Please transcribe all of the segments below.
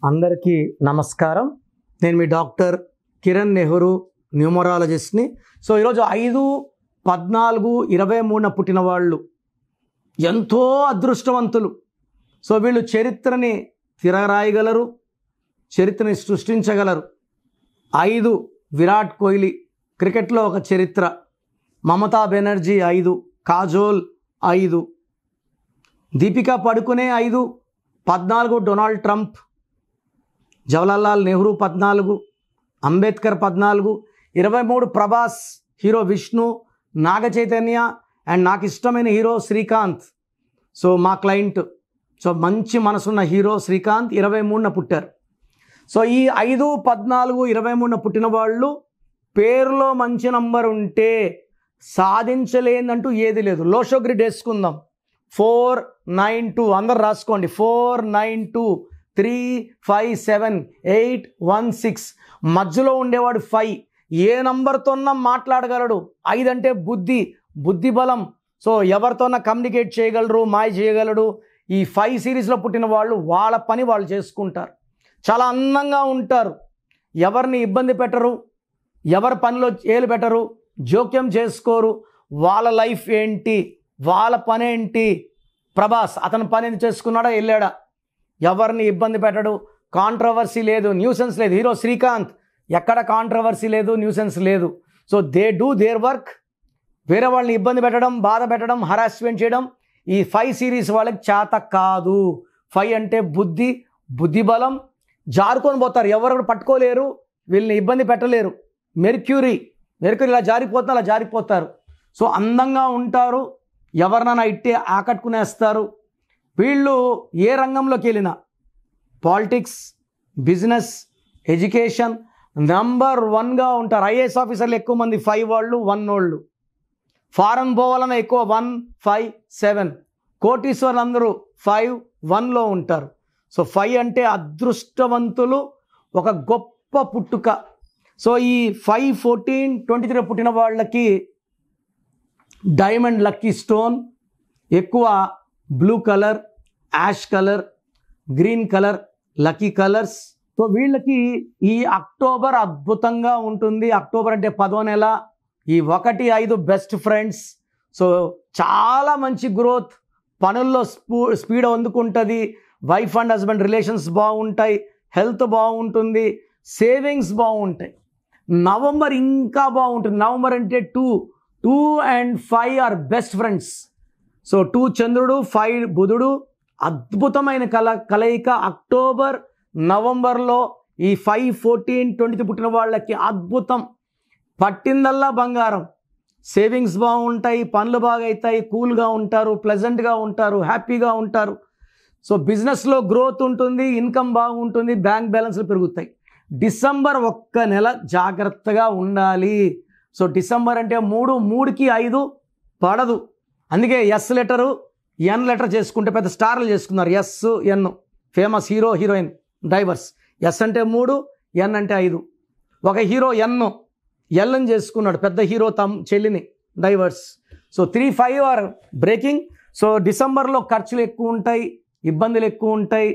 అందరికీ నమస్కారం. నేను మీ డాక్టర్ కిరణ్ నెహ్రూ, న్యూమరాలజిస్ట్ని. సో ఈరోజు 5, 14, 23 పుట్టిన వాళ్ళు ఎంతో అదృష్టవంతులు. సో వీళ్ళు చరిత్రని తిరగరాయగలరు, చరిత్రని సృష్టించగలరు. 5 విరాట్ కోహ్లీ, క్రికెట్లో ఒక చరిత్ర. మమతా బెనర్జీ 5, కాజోల్ 5, దీపికా పడుకునే 5, 14 Donald Trump, Jawaharlal Nehru 14, Ambedkar 14, 23 Prabhas, hero Vishnu, Naga Chaitanya and నాకు ఇష్టమైన హీరో శ్రీకాంత్. సో మా క్లయింట్, సో మంచి మనసున్న హీరో శ్రీకాంత్ 23న పుట్టారు. సో ఈ 5, 14, 23న పుట్టిన వాళ్ళు పేరులో మంచి నంబర్ ఉంటే సాధించలేదంటూ ఏది లేదు. లోషో గ్రిడ్ వేసుకుందాం. 492 అందరు రాసుకోండి. 492 3 5 7 8 1 6 మధ్యలో ఉండేవాడు 5. ఏ నంబర్తోన్నా మాట్లాడగలడు. 5 అంటే బుద్ధి బలం. సో ఎవరితోన్నా కమ్యూనికేట్ చేయగలరు, మాయ చేయగలడు. ఈ 5 సిరీస్లో పుట్టిన వాళ్ళు వాళ్ళ పని వాళ్ళు చేసుకుంటారు. చాలా అందంగా ఉంటారు, ఎవరిని ఇబ్బంది పెట్టరు, ఎవరి పనిలో ఏలు పెట్టరు, జోక్యం చేసుకోరు. వాళ్ళ లైఫ్ ఏంటి, వాళ్ళ పని ఏంటి. ప్రభాస్ అతని పని చేసుకున్నాడా, వెళ్ళాడా, ఎవరిని ఇబ్బంది పెట్టడు, కాంట్రవర్సీ లేదు, న్యూసెన్స్ లేదు. హీరో శ్రీకాంత్ ఎక్కడ కాంట్రవర్సీ లేదు, న్యూసెన్స్ లేదు. So they do their work. వేరే వాళ్ళని ఇబ్బంది పెట్టడం, బాధ పెట్టడం, హరాస్మెంట్ చేయడం ఈ 5 సిరీస్ వాళ్ళకి చేత కాదు. 5 అంటే బుద్ధి బలం. జారుకొని పోతారు, ఎవరు పట్టుకోలేరు, వీళ్ళని ఇబ్బంది పెట్టలేరు. మెర్క్యూరీ ఇలా జారిపోతున్నా అలా జారిపోతారు. సో అందంగా ఉంటారు, ఎవరినైనా ఇట్టే ఆకట్టుకునేస్తారు. వీళ్ళు ఏ రంగంలోకి వెళ్ళినా, పాలిటిక్స్, బిజినెస్, ఎడ్యుకేషన్ నంబర్ 1గా ఉంటారు. ఐఏఎస్ ఆఫీసర్లు ఎక్కువ మంది 5 వాళ్ళు, 1 వాళ్ళు. ఫారెన్ పోవాలన్నా ఎక్కువ 1 5 7. కోటీశ్వర్లు అందరూ 5 1లో ఉంటారు. సో 5 అంటే అదృష్టవంతులు, ఒక గొప్ప పుట్టుక. సో ఈ 5 14 23 పుట్టిన వాళ్ళకి డైమండ్ లక్కీ స్టోన్ ఎక్కువ blue colour, ash colour, green colour lucky colours. So వీళ్ళకి ఈ అక్టోబర్ అద్భుతంగా ఉంటుంది. అక్టోబర్ అంటే 10వ నెల. ఈ 1 5 బెస్ట్ ఫ్రెండ్స్. సో చాలా మంచి గ్రోత్, పనుల్లో స్పీడ్ అందుకుంటుంది. వైఫ్ అండ్ హస్బెండ్ రిలేషన్స్ బాగుంటాయి, హెల్త్ బాగుంటుంది, సేవింగ్స్ బాగుంటాయి. నవంబర్ ఇంకా బాగుంటుంది. నవంబర్ అంటే 2 and 5 are best friends. So 2 చంద్రుడు, 5 బుధుడు, అద్భుతమైన కలయిక. అక్టోబర్ నవంబర్లో ఈ 5 14 20 పుట్టిన వాళ్ళకి అద్భుతం. పట్టిందల్లా బంగారం. సేవింగ్స్ బాగుంటాయి, పనులు బాగా అవుతాయి, కూల్గా ఉంటారు, ప్లెజెంట్గా ఉంటారు, హ్యాపీగా ఉంటారు. సో బిజినెస్లో గ్రోత్ ఉంటుంది, ఇన్కమ్ బాగుంటుంది, బ్యాంక్ బ్యాలెన్స్లు పెరుగుతాయి. డిసెంబర్ 1 నెల జాగ్రత్తగా ఉండాలి. సో డిసెంబర్ అంటే 3కి 5 పడదు. అందుకే ఎస్ లెటరు, ఎన్ లెటర్ చేసుకుంటే పెద్ద స్టార్లు చేసుకున్నారు. S N, famous hero heroine divorce. S అంటే 3, ఎన్ అంటే 5. ఒక హీరో ఎల్ని చేసుకున్నాడు, పెద్ద హీరో చెల్లిని, divorce. So 3 5 are breaking. So డిసెంబర్లో ఖర్చులు ఎక్కువ ఉంటాయి, ఇబ్బందులు ఎక్కువ ఉంటాయి,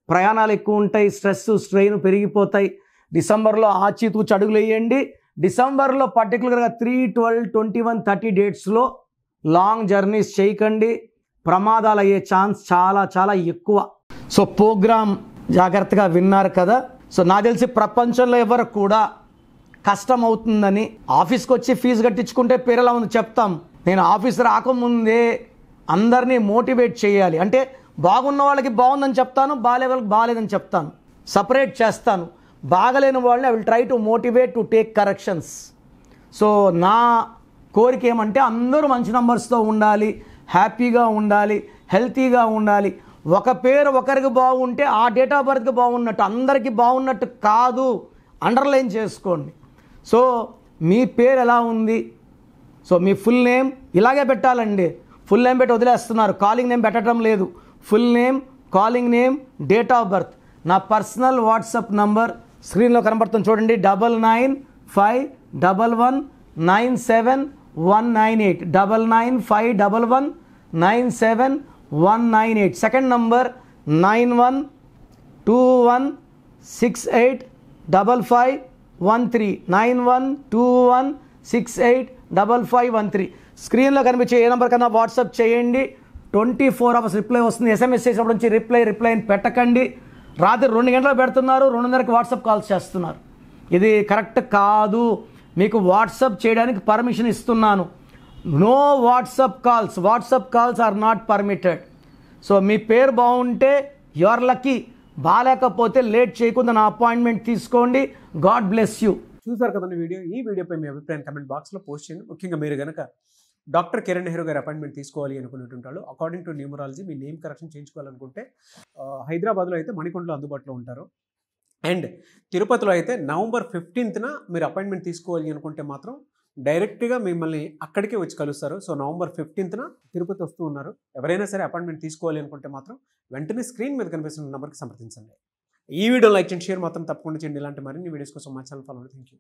ప్రయాణాలు ఎక్కువ ఉంటాయి, స్ట్రెస్ స్ట్రెయిన్ పెరిగిపోతాయి. డిసెంబర్లో ఆచితూచి అడుగులు వేయండి. డిసెంబర్లో పర్టికులర్గా 3 12 21 30 డేట్స్లో లాంగ్ జర్నీస్ చేయకండి. ప్రమాదాలు అయ్యే ఛాన్స్ చాలా చాలా ఎక్కువ. సో ప్రోగ్రామ్ జాగ్రత్తగా విన్నారు కదా. సో నాకు తెలిసి ప్రపంచంలో ఎవరు కూడా కష్టం అవుతుందని ఆఫీస్కి వచ్చి ఫీజు కట్టించుకుంటే పేరెలా ఉంది చెప్తాం. నేను ఆఫీస్ రాకముందే అందరినీ మోటివేట్ చేయాలి. అంటే బాగున్న వాళ్ళకి బాగుందని చెప్తాను, బాగాలే వాళ్ళకి బాగాలేదని చెప్తాను, సపరేట్ చేస్తాను. బాగలేని వాళ్ళని I will try to motivate to take corrections. So నా కోరిక ఏమంటే అందరూ మంచి నంబర్స్తో ఉండాలి, హ్యాపీగా ఉండాలి, హెల్తీగా ఉండాలి. ఒక పేరు ఒకరికి బాగుంటే ఆ డేట్ ఆఫ్ బర్త్కి బాగున్నట్టు, అందరికీ బాగున్నట్టు కాదు. అండర్లైన్ చేసుకోండి. సో మీ పేరు ఎలా ఉంది, సో మీ ఫుల్ నేమ్ ఇలాగే పెట్టాలండి. ఫుల్ నేమ్ పెట్టి వదిలేస్తున్నారు, కాలింగ్ నేమ్ పెట్టడం లేదు. Full name, calling name, date of birth. నా పర్సనల్ వాట్సాప్ నంబర్ స్క్రీన్లో కనబడుతుంది చూడండి. 9951197198 9951197198. సెకండ్ నంబర్ 9121 9121 9121685513 స్క్రీన్లో కనిపించే ఏ నెంబర్ కన్నా వాట్సాప్ చేయండి. 24 అవర్స్ రిప్లై వస్తుంది. SMS చేసినప్పటి నుంచి రిప్లై పెట్టకండి. రాత్రి 2 గంటలు పెడుతున్నారు, 2:30కి వాట్సాప్ కాల్స్ చేస్తున్నారు. ఇది కరెక్ట్ కాదు. మీకు వాట్సాప్ చేయడానికి పర్మిషన్ ఇస్తున్నాను. No WhatsApp calls are not permitted. So మీ పేరు బాగుంటే యు ఆర్ లక్కీ, బాగాలేకపోతే లేట్ చేయకుండా నా అపాయింట్మెంట్ తీసుకోండి. God bless you. చూసారు కదండి వీడియో. ఈ వీడియోపై మీ అభిప్రాయం కమెంట్ బాక్స్లో పోస్ట్ చేయండి. ముఖ్యంగా మీరు కనుక డాక్టర్ కిరణ్ నెహ్రూ గారి అపాయింట్మెంట్ తీసుకోవాలి అనుకునేటుంటారు. అకార్డింగ్ టు న్యూమరాలజీ మీ నేమ్ కరెక్షన్ చేయించుకోవాలనుకుంటే హైదరాబాద్లో అయితే మణికొండలో అందుబాటులో ఉంటారు. అండ్ తిరుపతిలో అయితే నవంబర్ 15న మీరు అపాయింట్మెంట్ తీసుకోవాలి అనుకుంటే మాత్రం డైరెక్ట్గా మిమ్మల్ని అక్కడికే వచ్చి కలుస్తారు. సో నవంబర్ 15న తిరుపతి వస్తూ ఉన్నారు. ఎవరైనా సరే అపాయింట్మెంట్ తీసుకోవాలి అనుకుంటే మాత్రం వెంటనే స్క్రీన్ మీద కనిపిస్తున్న నెంబర్కి సంప్రదించండి. ఈ వీడియో లైక్ చేయండి, షేర్ మాత్రం తప్పకుండా చేయండి. ఇలాంటి మరిన్ని వీడియోస్ కోసం మా ఛానల్ ఫాలో అవ్వండి. Thank you.